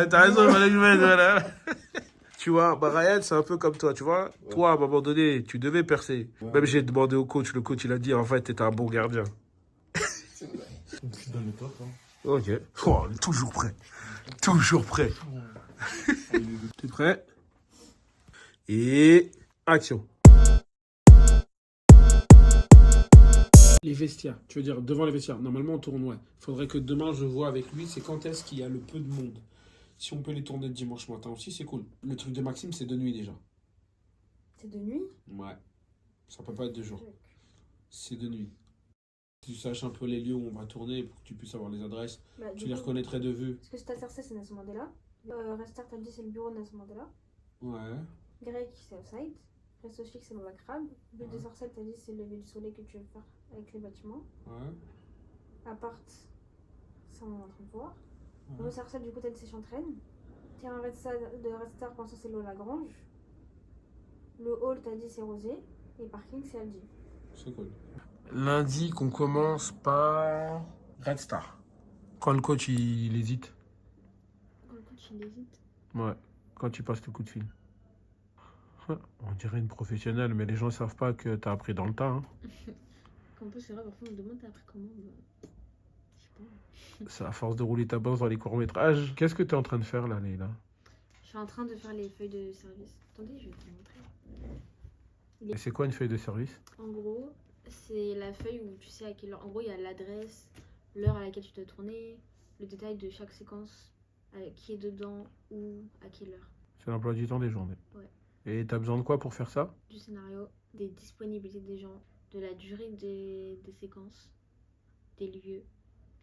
t'as raison, il fallait que je mette, voilà. Tu vois, bah Ryan, c'est un peu comme toi, tu vois. Ouais. Toi, à un moment donné, tu devais percer. Ouais. Même j'ai demandé au coach, le coach, il a dit, en fait, t'étais un bon gardien. C'est vrai. Tu donnes le top, hein. Ok. Oh, on est toujours prêt. Toujours prêt. T'es prêt? Et action. Les vestiaires, tu veux dire devant les vestiaires. Normalement, on tourne, ouais. Faudrait que demain, je vois avec lui, c'est quand est-ce qu'il y a le peu de monde. Si on peut les tourner dimanche matin aussi, c'est cool. Le truc de Maxime, c'est de nuit déjà. C'est de nuit? Ouais. Ça peut pas être de jour. C'est de nuit. Tu saches un peu les lieux où on va tourner pour que tu puisses avoir les adresses. Bah, tu les reconnaîtrais de vue. Parce que Stacercé, c'est Nelson Mandela. Restart, t'as dit, c'est le bureau de Nelson Mandela. Ouais. Grec, c'est Offside. Resto Chic, c'est Lola Crab. But de Sarcelles, t'as dit, c'est le lever du soleil que tu veux faire avec les bâtiments. Ouais. Appart, ça on est en train de voir. Le Sarcelles, du coup, t'as dit, c'est Chantraine. Terrain de Restart, pour l'instant, c'est Lola Grange. Le hall, t'as dit, c'est Rosé. Et parking, c'est Aldi. C'est cool. Lundi, qu'on commence par Red Star. Quand le coach, il hésite. Quand le coach, il hésite? Ouais, quand tu passes le coup de fil. On dirait une professionnelle, mais les gens ne savent pas que tu as appris dans le tas. Hein. En plus, c'est vrai, parfois on me demande t'as appris comment. Je sais pas. C'est à force de rouler ta bosse dans les courts-métrages. Qu'est-ce que tu es en train de faire là, Leïla? Je suis en train de faire les feuilles de service. Attendez, je vais te montrer. Et c'est quoi une feuille de service? En gros, c'est la feuille où tu sais à quelle heure. En gros, il y a l'adresse, l'heure à laquelle tu dois tourner, le détail de chaque séquence, qui est dedans, où, à quelle heure. C'est l'emploi du temps des journées. Ouais. Et t'as besoin de quoi pour faire ça? Du scénario, des disponibilités des gens, de la durée des séquences, des lieux,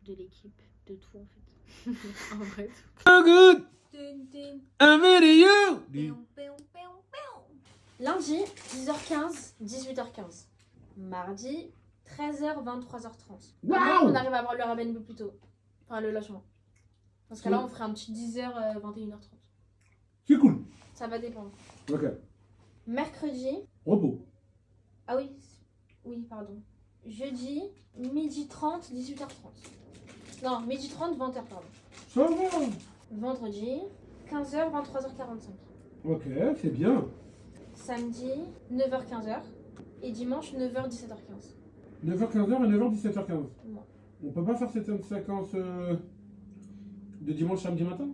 de l'équipe, de tout en fait. En vrai, tout. So good! I'm video! Lundi, 10h15, 18h15. Mardi, 13h, 23h30. Wow! On arrive à avoir le ramen un peu plus tôt. Enfin, le logement. Parce que là, on ferait un petit 10h, 21h30. C'est cool. Ça va dépendre. Ok. Mercredi. Repos. Ah oui. Oui, pardon. Jeudi, 12h30, 18h30. Non, 12h30, 20h, pardon. Ça va. Vendredi, 15h, 23h45. Ok, c'est bien. Samedi, 9h, 15h. Et dimanche, 9h, 17h15. 9h, 15h et 9h, 17h15. Ouais. On peut pas faire cette séquence de dimanche, samedi matin?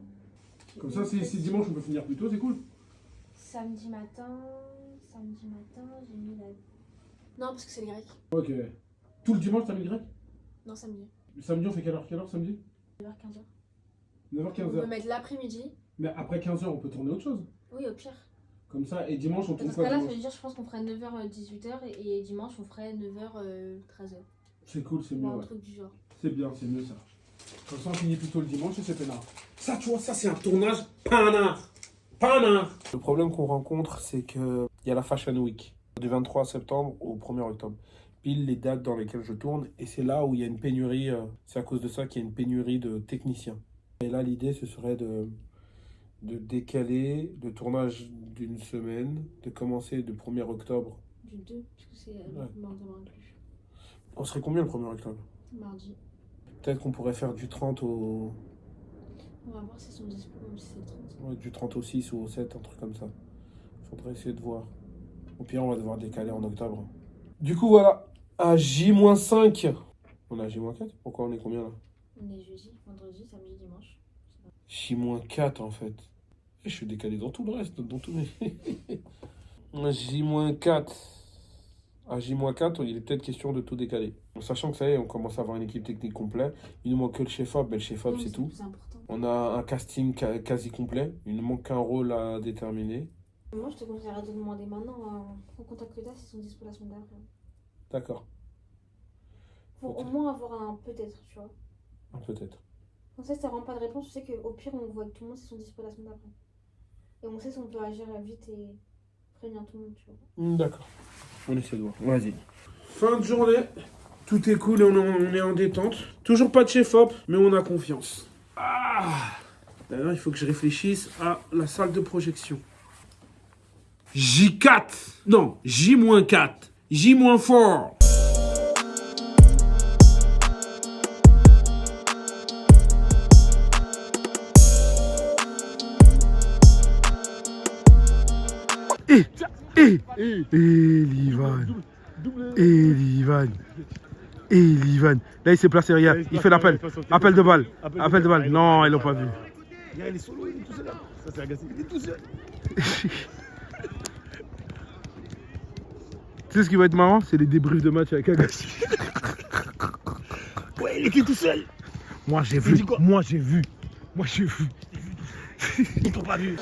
Comme ça, si dimanche on peut finir plus tôt, c'est cool. Samedi matin, j'ai mis la... Non, parce que c'est le grec. Ok. Tout le dimanche, t'as mis grec? Non, samedi. Samedi, on fait quelle heure samedi? 9h, 15h. 9h, On 15h. peut mettre l'après-midi. Mais après 15h, on peut tourner autre chose. Oui, au pire. Comme ça, et dimanche, on tourne Dans ce quoi cas-là, ça dimanche? veut dire, je pense qu'on ferait 9h, 18h et dimanche, on ferait 9h, 13h. C'est cool, c'est mieux, Un ouais. truc du genre. C'est bien, c'est mieux ça. Comme ça, on finit plutôt le dimanche et c'est peinard. Ça, tu vois, ça, c'est un tournage peinard. Peinard. Le problème qu'on rencontre, c'est qu'il y a la Fashion Week, du 23 septembre au 1er octobre. Pile les dates dans lesquelles je tourne, et c'est là où il y a une pénurie, c'est à cause de ça qu'il y a une pénurie de techniciens. Et là, l'idée, ce serait de décaler le tournage d'une semaine, de commencer le 1er octobre. Du 2, puisque c'est mardi inclus. On serait combien le 1er octobre? Mardi. Peut-être qu'on pourrait faire du 30 au... On va voir si sont disponibles, si c'est le 30. Ouais, du 30 au 6 ou au 7, un truc comme ça. Faudrait essayer de voir. Au pire, on va devoir décaler en octobre. Du coup, voilà. À J-5. On est à J-4? Pourquoi on est combien là? On est jeudi, vendredi, samedi, dimanche. J-4 en fait. Et je suis décalé dans tout le reste, dans tous mes... J-4. À J-4, il est peut-être question de tout décaler. En sachant que ça y est, on commence à avoir une équipe technique complète. Il nous manque que le chef-op, mais le chef-op c'est tout. On a un casting quasi complet. Il nous manque qu'un rôle à déterminer. Moi, je te conseillerais de demander maintenant au contact que t'as s'ils sont dispo la semaine d'après. D'accord. Pour au moins avoir un peut-être, tu vois. Un peut-être. Comme ça, si t'as vraiment pas de réponse, tu sais qu'au pire, on voit que tout le monde s'ils sont dispo la semaine d'après. Et on sait si on peut agir vite et prévenir tout le monde, tu vois. D'accord. On essaie de voir. Vas-y. Fin de journée. Tout est cool et on est en détente. Toujours pas de chef-op, mais on a confiance. Ah! D'ailleurs, il faut que je réfléchisse à la salle de projection. J4. Non, J-4. J-4. Livan. Livan. Livan. Là, il s'est placé, regarde. Il fait l'appel. Appel de balle. Appel de balle. Non, ils l'ont pas vu. Regarde, il est solo, il est tout seul là. Ça, c'est Agassi. Il est tout seul. Tu sais ce qui va être marrant? C'est les débriefs de match avec Agassi. Ouais, il était tout seul. Moi, j'ai vu. Moi, j'ai vu. Ils t'ont pas vu.